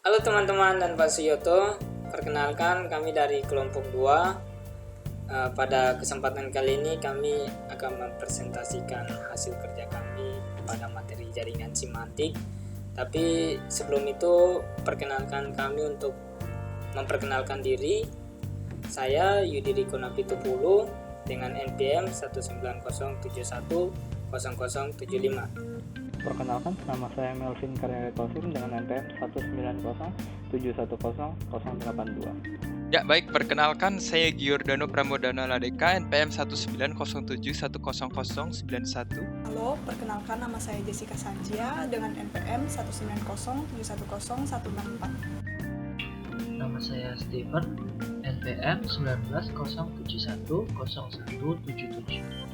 Halo teman-teman dan Pak Suyoto, perkenalkan kami dari kelompok 2. Pada kesempatan kali ini kami akan mempresentasikan hasil kerja kami pada materi jaringan simantik. Tapi sebelum itu, perkenalkan kami untuk memperkenalkan diri. Saya Yudi Riko Napitupulu dengan NPM 190710075. Perkenalkan, nama saya Melvin Karyari Kosim dengan NPM 190710082. Ya, baik. Perkenalkan, saya Giordano Pramodana Ladeka, NPM 190710091. Halo, perkenalkan nama saya Jessica Sanjia dengan NPM 190710164. Nama saya Steven, NPM 1907100177.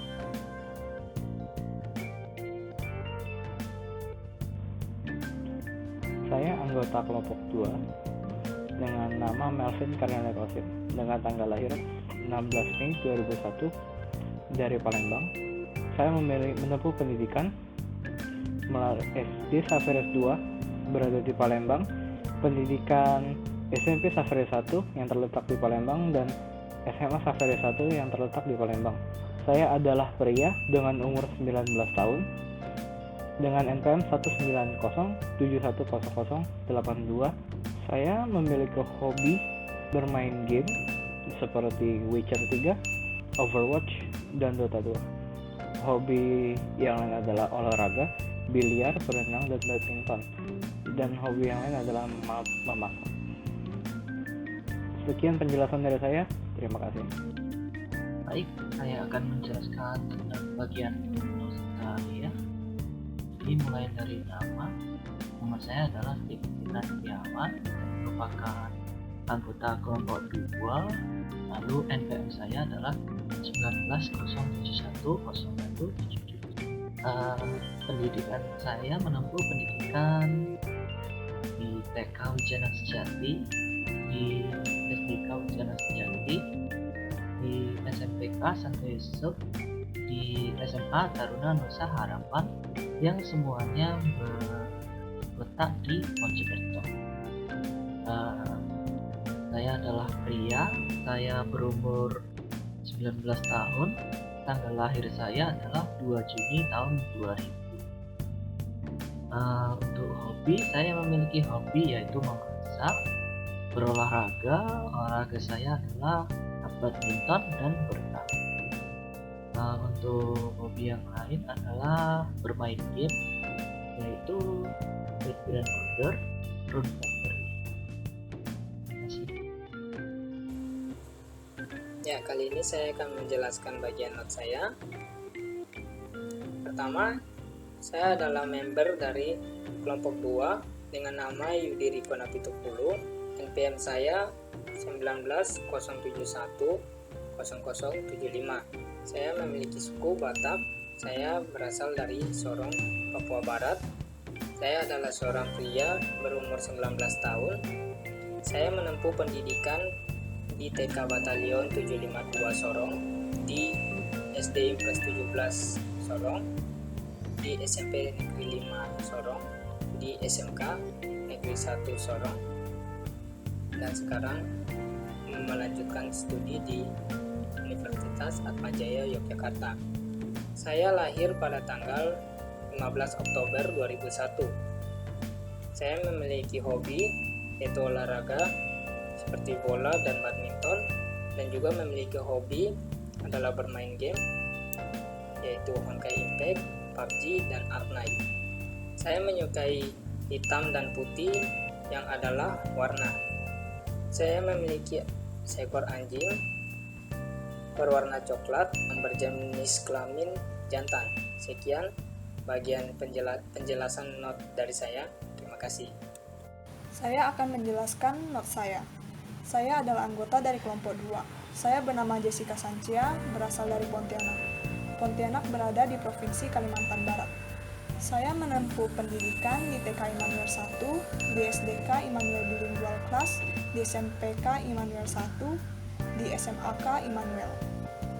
Saya anggota kelompok 2 dengan nama Melvin Karyari Kosim dengan tanggal lahir 16 Mei 2001 dari Palembang. Saya menempuh pendidikan melalui SD Saveres 2 berada di Palembang, pendidikan SMP Saveres 1 yang terletak di Palembang, dan SMA Saveres 1 yang terletak di Palembang. Saya adalah pria dengan umur 19 tahun dengan NPM 190710082. Saya memiliki hobi bermain game seperti Witcher 3, Overwatch, dan Dota 2. Hobi yang lain adalah olahraga, biliar, berenang, dan badminton. Dan hobi yang lain adalah memasak. Sekian penjelasan dari saya. Terima kasih. Baik, saya akan menjelaskan tentang bagian saya. Jadi mulai dari nama saya adalah Steven Setiawan, merupakan anggota kelompok 2. Lalu NPM saya adalah 1907100177. Pendidikan saya menempuh pendidikan di TK Wijana Sejati, di SDK Wijana Sejati, di SMPK Santo Yusuf, di SMA Taruna Nusa Harapan, yang semuanya berletak di Mojokerto. Saya adalah pria, saya berumur 19 tahun, tanggal lahir saya adalah 2 Juni tahun 2000. Untuk hobi, saya memiliki hobi yaitu memasak, olahraga saya adalah badminton dan berenang. Untuk hobi yang lain adalah bermain game, yaitu Battlefield Order, Rune Factory. Terima kasih. Ya, kali ini saya akan menjelaskan bagian not saya. Pertama, saya adalah member dari kelompok 2 dengan nama Yudi Riko Napitupulu. NPM saya 190710075. Saya memiliki suku Batak. Saya berasal dari Sorong, Papua Barat. Saya adalah seorang pria berumur 19 tahun. Saya menempuh pendidikan di TK Batalion 752 Sorong, di SD Impres 17 Sorong, di SMP Negeri 5 Sorong, di SMK Negeri 1 Sorong, dan sekarang melanjutkan studi di Universitas Atmajaya Yogyakarta. Saya lahir pada tanggal 15 Oktober 2001. Saya memiliki hobi yaitu olahraga seperti bola dan badminton, dan juga memiliki hobi adalah bermain game yaitu Honkai Impact, PUBG, dan Arknight. Saya menyukai hitam dan putih yang adalah warna. Saya memiliki seekor anjing berwarna coklat yang berjenis kelamin jantan. Sekian bagian penjelasan not dari saya. Terima kasih. Saya akan menjelaskan not saya. Saya adalah anggota dari kelompok 2. Saya bernama Jessica Sanjia, berasal dari Pontianak. Pontianak berada di Provinsi Kalimantan Barat. Saya menempuh pendidikan di TK Immanuel 1, di SDK Immanuel Bilingual Class, di SMPK Immanuel 1, di SMAK Immanuel.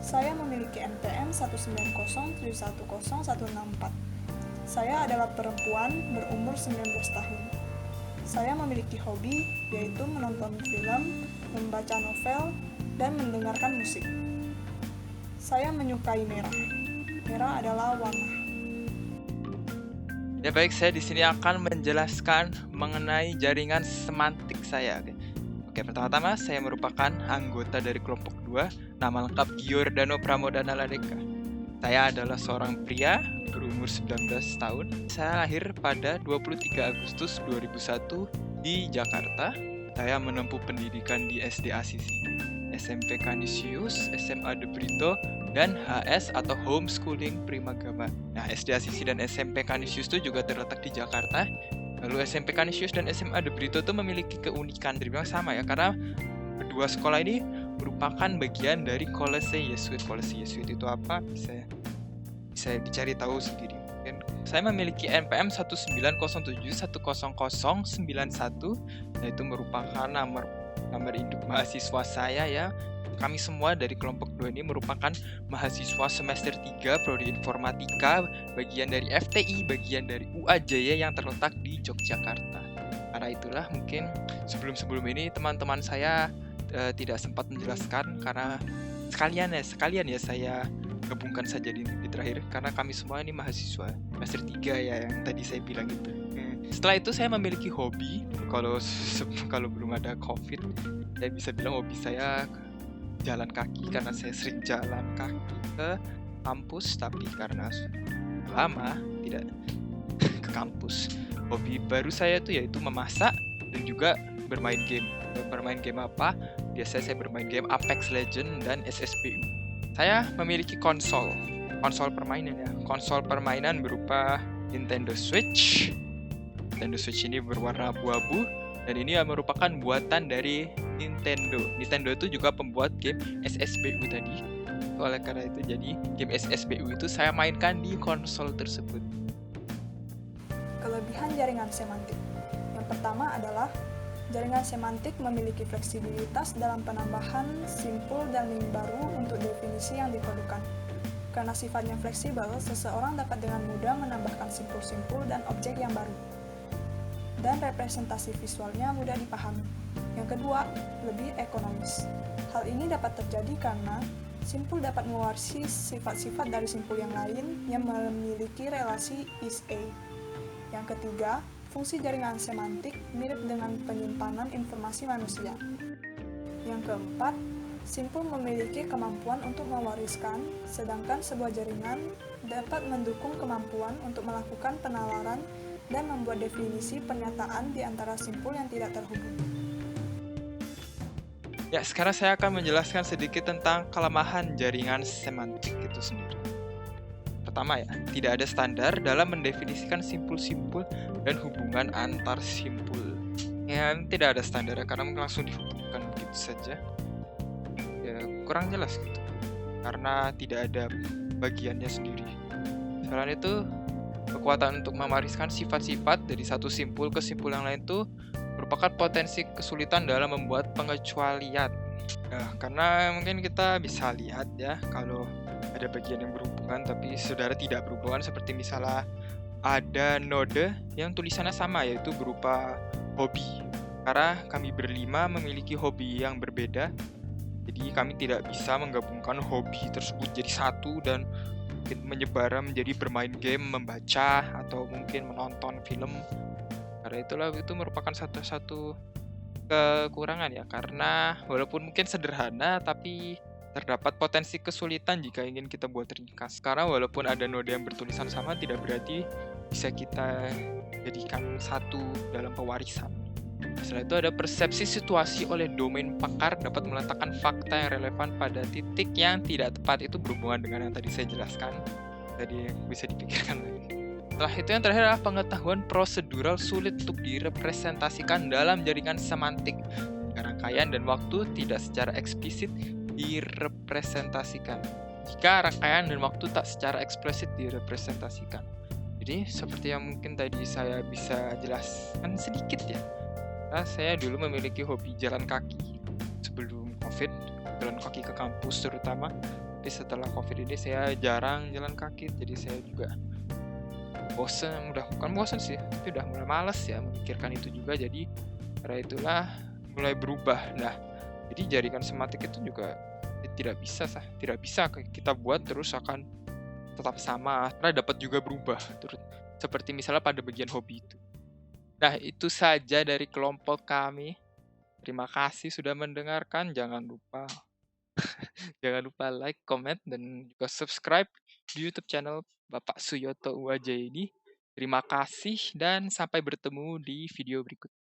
Saya memiliki NPM 190710164. Saya adalah perempuan berumur 19 tahun. Saya memiliki hobi, yaitu menonton film, membaca novel, dan mendengarkan musik. Saya menyukai merah. Merah adalah warna. Ya baik, saya di sini akan menjelaskan mengenai jaringan semantik saya. Oke, pertama-tama saya merupakan anggota dari kelompok 2, nama lengkap Giordano Pramodana Ladeka. Saya adalah seorang pria berumur 19 tahun. Saya lahir pada 23 Agustus 2001 di Jakarta. Saya menempuh pendidikan di SD Asisi, SMP Canisius, SMA De Brito, dan HS atau Homeschooling Primagama. Nah, SD Asisi dan SMP Canisius itu juga terletak di Jakarta. Lalu SMP Canisius dan SMA De Brito itu memiliki keunikan terbilang sama ya, karena kedua sekolah ini merupakan bagian dari Kolese Yesuit. Kolese Yesuit itu apa? Bisa dicari tahu sendiri. Dan saya memiliki NPM 190710091, yaitu merupakan nomor induk mahasiswa saya ya. Kami semua dari kelompok 2 ini merupakan mahasiswa semester 3 Prodi Informatika, bagian dari FTI, bagian dari UAJY yang terletak di Yogyakarta. Karena itulah mungkin sebelum ini teman-teman saya tidak sempat menjelaskan, karena sekalian ya saya gabungkan saja di terakhir, karena kami semua ini mahasiswa semester 3 ya, yang tadi saya bilang itu. Setelah itu saya memiliki hobi. Kalau belum ada COVID, saya bisa bilang hobi saya jalan kaki, karena saya sering jalan kaki ke kampus, tapi karena lama tidak ke kampus. Hobi baru saya tuh yaitu memasak dan juga bermain game. Bermain game apa? Biasanya saya bermain game Apex Legends dan SSBU. Saya memiliki konsol permainan ya. Konsol permainan berupa Nintendo Switch. Nintendo Switch ini berwarna abu-abu, dan ini merupakan buatan dari Nintendo. Nintendo itu juga pembuat game SSBU tadi. Oleh karena itu, jadi game SSBU itu saya mainkan di konsol tersebut. Kelebihan jaringan semantik. Yang pertama adalah jaringan semantik memiliki fleksibilitas dalam penambahan simpul dan link baru untuk definisi yang diperlukan. Karena sifatnya fleksibel, seseorang dapat dengan mudah menambahkan simpul-simpul dan objek yang baru. Dan representasi visualnya mudah dipahami. Yang kedua, lebih ekonomis. Hal ini dapat terjadi karena simpul dapat mewarisi sifat-sifat dari simpul yang lain yang memiliki relasi is A. Yang ketiga, fungsi jaringan semantik mirip dengan penyimpanan informasi manusia. Yang keempat, simpul memiliki kemampuan untuk mewariskan, sedangkan sebuah jaringan dapat mendukung kemampuan untuk melakukan penalaran dan membuat definisi pernyataan di antara simpul yang tidak terhubung. Ya, sekarang saya akan menjelaskan sedikit tentang kelemahan jaringan semantik itu sendiri. Pertama ya, tidak ada standar dalam mendefinisikan simpul-simpul dan hubungan antar simpul. Ya, tidak ada standar karena langsung dihubungkan begitu saja. Ya, kurang jelas gitu. Karena tidak ada bagiannya sendiri. Selain itu, kekuatan untuk mewariskan sifat-sifat dari satu simpul ke simpul yang lain itu merupakan potensi kesulitan dalam membuat pengecualian. Nah, karena mungkin kita bisa lihat ya, kalau ada bagian yang berhubungan tapi saudara tidak berhubungan, seperti misalnya ada node yang tulisannya sama, yaitu berupa hobi. Karena kami berlima memiliki hobi yang berbeda, jadi kami tidak bisa menggabungkan hobi tersebut jadi satu dan menyebar menjadi bermain game, membaca, atau mungkin menonton film. Karena itulah itu merupakan satu kekurangan ya, karena walaupun mungkin sederhana tapi terdapat potensi kesulitan jika ingin kita buat ringkas. Karena walaupun ada node yang bertulisan sama, tidak berarti bisa kita jadikan satu dalam pewarisan. Setelah itu ada persepsi situasi oleh domain pakar dapat meletakkan fakta yang relevan pada titik yang tidak tepat. Itu berhubungan dengan yang tadi saya jelaskan. Jadi bisa dipikirkan lagi. Setelah itu yang terakhir adalah pengetahuan prosedural sulit untuk direpresentasikan dalam jaringan semantik. Rangkaian dan waktu tidak secara eksplisit direpresentasikan. Jika rangkaian dan waktu tak secara eksplisit direpresentasikan. Jadi seperti yang mungkin tadi saya bisa jelaskan sedikit ya. Nah, saya dulu memiliki hobi jalan kaki sebelum COVID, jalan kaki ke kampus terutama. Tapi setelah COVID ini saya jarang jalan kaki, jadi saya juga bukan bosen sih, tapi udah mulai males ya memikirkan itu juga. Jadi karena itulah mulai berubah. Nah, jadi jaringan semantik itu juga tidak bisa kita buat terus akan tetap sama, karena dapat juga berubah terus, seperti misalnya pada bagian hobi itu. Nah, itu saja dari kelompok kami. Terima kasih sudah mendengarkan. Jangan lupa like, comment, dan juga subscribe di YouTube channel Bapak Suyoto UAJ ini. Terima kasih dan sampai bertemu di video berikutnya.